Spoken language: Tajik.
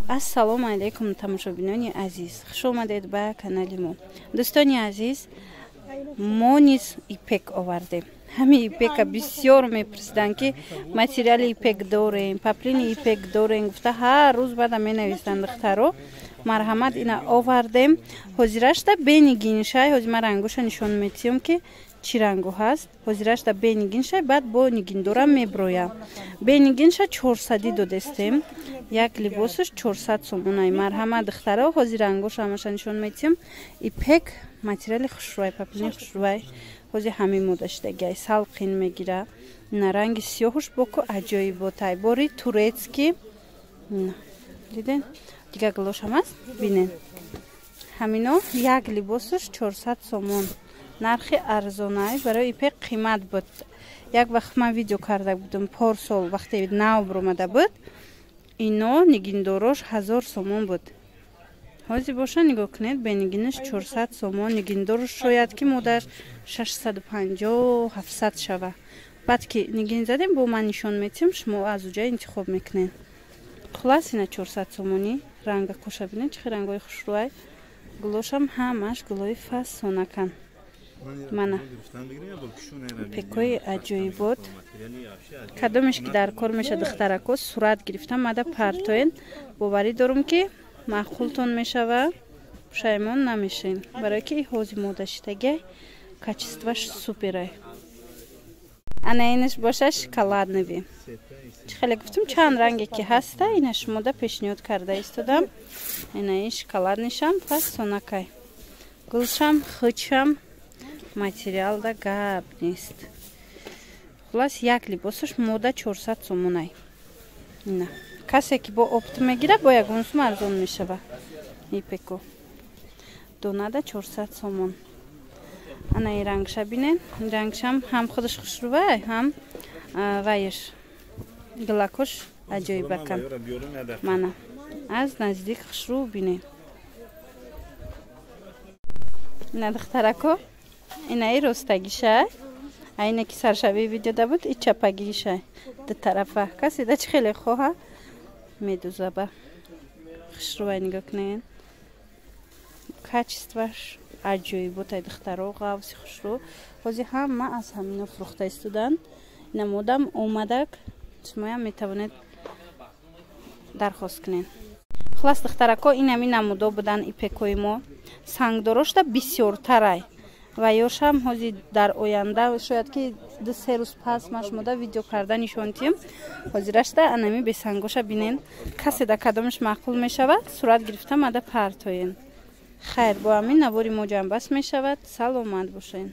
Ассалому алейкум, тамошобинони азиз. Хуш омадед ба канали мо. Дӯстони азиз, мо низ ипек овардем. Ҳами ипека бисёр мепурсиданд ки материали ипек дорем, паплини ипек дорем. Гуфта ҳар рӯз бада менависанд духтаро. Марҳамат ина овардем. Ҳозирашта бенигиншай, ҳозир ма рангоша нишон метиҳам ки чӣ рангу ҳаст. Ҳозирашта бенигиншай, баъд бо нигиндора меброям. Бенигинша 400 додестем. Як либосаш 400 сомонай. Марҳамат духтаро, ҳозир рангоша ҳамаша нишон метиҳам. Ипек материали хушрӯй, паплини хушрӯй. ҳозир ҳамин мода шудагиай салқин мегира. На ранги сиёҳуш боку аҷоиботай. Бори турецки. Диден? Дига глошам аст? Бинен. Ҳамино як либосаш 400 сомон. Нархи арзонай, барои ипек қимат буд. Як вақт ман видео карда будам, порсол вақте нав бромада буд. Ино нигиндорош 1000 сомон буд. Ҳозир боша нигоҳ кунед, бенигинаш 400 сомон, нигиндорош шояд ки модаш 650-700 шава. Баъд ки нигин задем, бо ман нишон метиҳам, шумо аз уҷа интихоб мекунед. Хулас ина 400 сомони, ранга коша бинед, чӣ рангои хушрӯай. Гулошам ҳамаш гулои фасонакан. Мана пекои аҷоибот. Кадомеш ки дар кор меша духтарако сурат гирифтам, мада партоен. Боварӣ дорум ки маъқултон мешава, пушаймон намешин. Барое ки ҳозир мода шидагиай, качестваш суперай. Ана инаш боша шоколаднови. Чӣ хеле гуфтам, чанд ранге ки ҳаста, ина шумода пешниҳод карда истодам. Ина ин шоколаднишам фасонакай. Гулшам, хучам, материал да гап нест. Хулас як либосаш мода 400 сомонай. Ина касе ки бо опт мегира, бо ягон сум арзон мешава. Ипеко донада 400 сомон. Ана ин рангша бинен. Ин рангшам ҳам худаш хушрӯвай, ҳам вайш глакош аҷоибакан. Мана аз наздик хушрӯв бинен. Ина духтарако, ина ин ростагишай. Айна ки саршаби видеода буд, ин чапагишай. Ду тарафа. Каси да чӣ хеле хоҳа медузаба. Хушрӯвай нигоҳ кунед. Качестваш аҷоиботай духтаро, ғавси хушрӯ. Ҳозир ҳама аз ҳамино фурӯхта истоданд. Ина модам омадак, шумоям метавонед дархост кунед. Хулас духтарако, ин ҳамин намудо буданд ипекои мо. Сангдорошда бисёртарай. Ва ёшам ҳозир дар оянда шояд ки 2-3 рӯз пас ма шумода видео карда нишон тиҳам. Ҳозирашда анами бесангоша бинен. Касе да кадомаш маъқул мешавад, сурат гирифта мада партоен. Хайр, бо ҳамин навори мо ҷамъбаст мешавад. Саломат бошед.